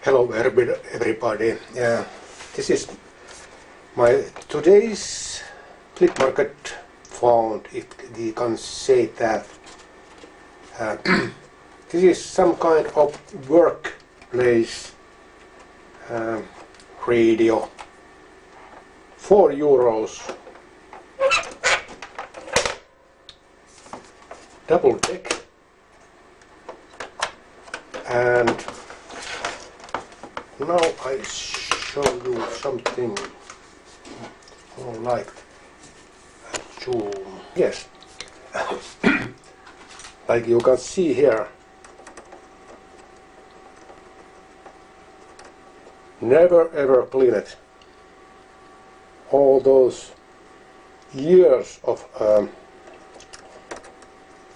Hello everybody. This is my today's flip market found, if we can say that. This is some kind of workplace radio. €4. Double deck. And now I show you something more like zoom. Yes, like you can see here. Never ever clean it. All those years of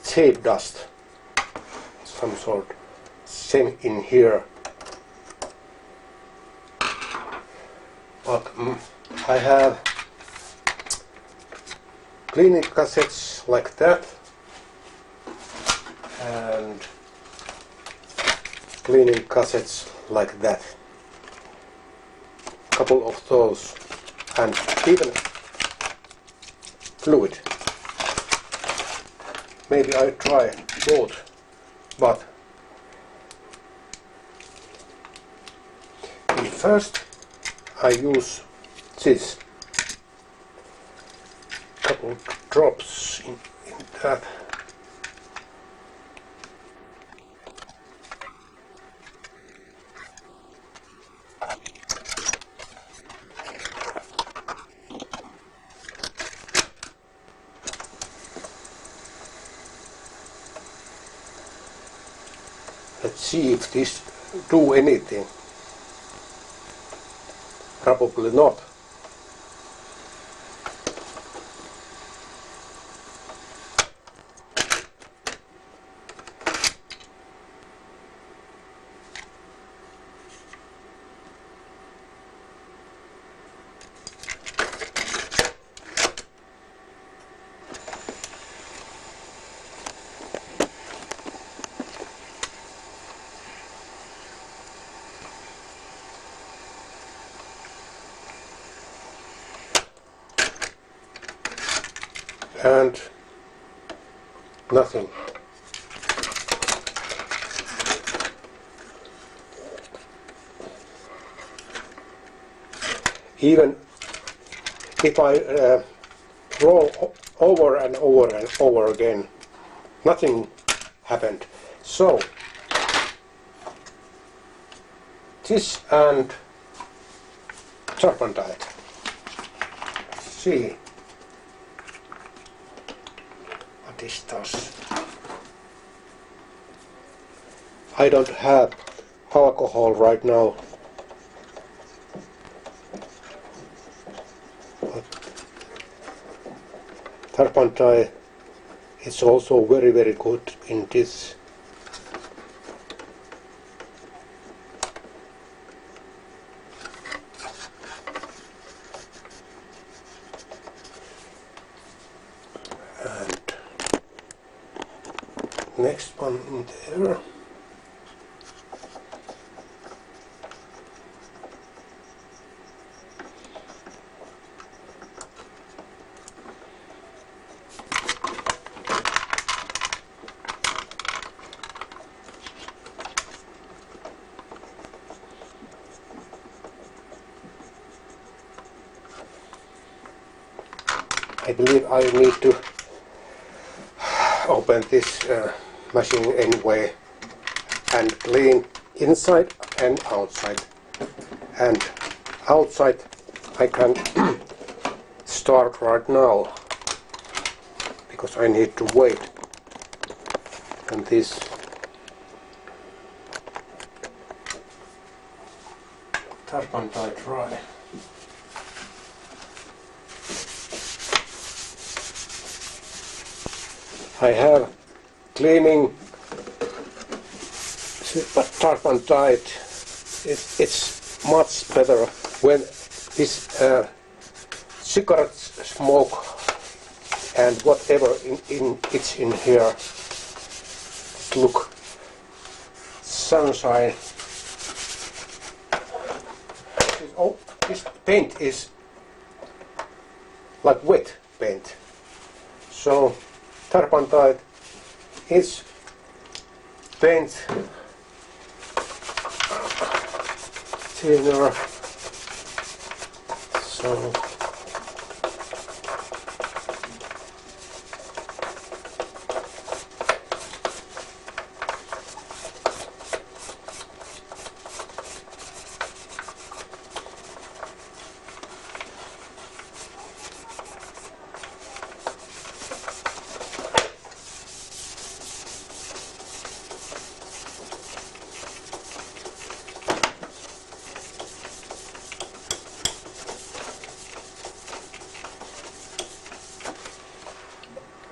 tape dust, some sort, same in here. But I have cleaning cassettes like that and cleaning cassettes like that. Couple of those, and even fluid. Maybe I try both, but first I use this couple drops in that. Let's see if this do anything. Probably not. And nothing. Even if I roll over and over and over again, nothing happened. So this and turpentine. See. This does. I don't have alcohol right now, but turpentine is also very good in this. Next one in there. I believe I need to open this machine anyway and clean inside and outside. And outside I can start right now because I need to wait. And this turpentine dry. I have cleaning, but turpentine, it's much better when this cigarette smoke and whatever it's in here. Look, sunshine oh, this paint is like wet paint. So turpentine is paint thinner. So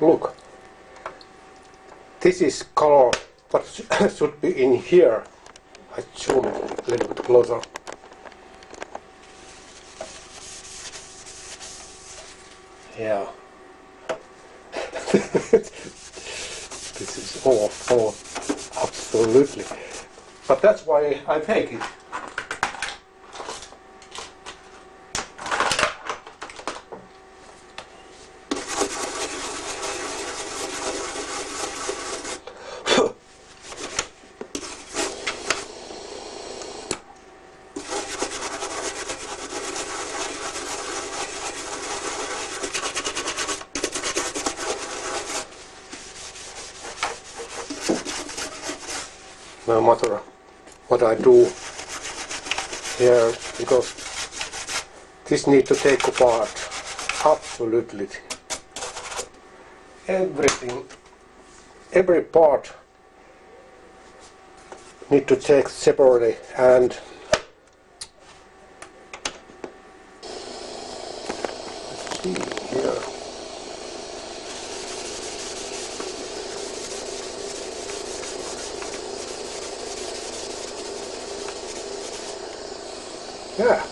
look, this is color what should be in here. I zoom it a little bit closer. Yeah. This is awful, absolutely. But that's why I fake it. No matter what I do here, because this needs to take apart absolutely everything, every part need to take separately. And let's see here. Yeah.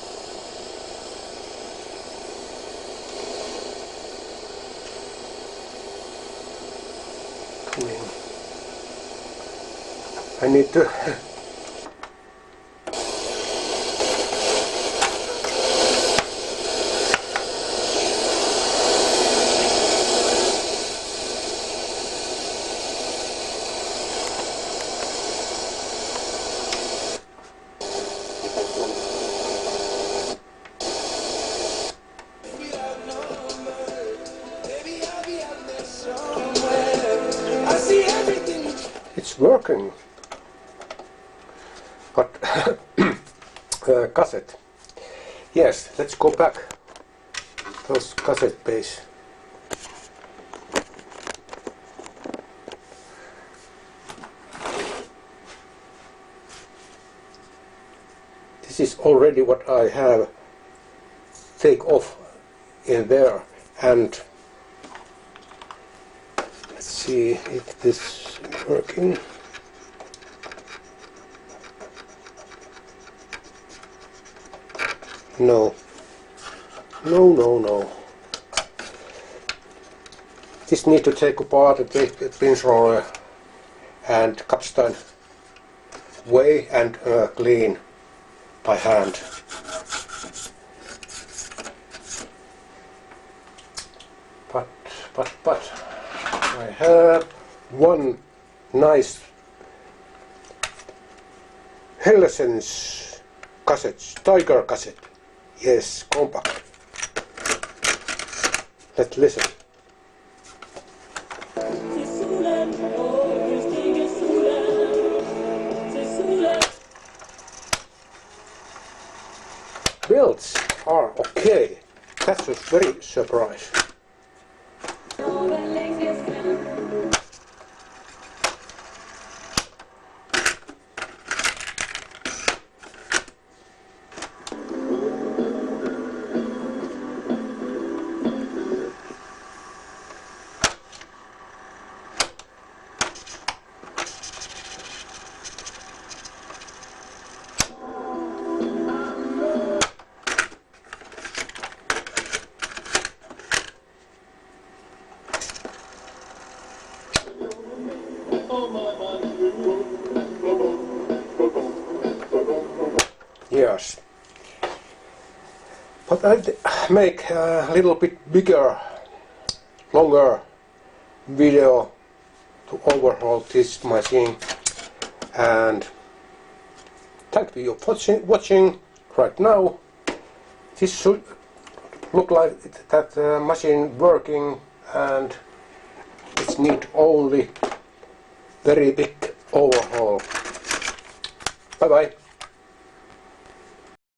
I need to it's working, but cassette. Yes, let's go back. Those cassette base. This is already what I have take off in there, and let's see if this is working. No. This need to take apart the pinch roller and capstan weigh and clean by hand. But I have one nice Hellesens cassette, Tiger cassette. Yes, compact. Let's listen. Builds are okay. That was very surprised. Yes, But I make a little bit bigger, longer video to overhaul this machine, and thank you for watching right now. This should look like that machine working, and it needs only very big overhaul. Bye bye.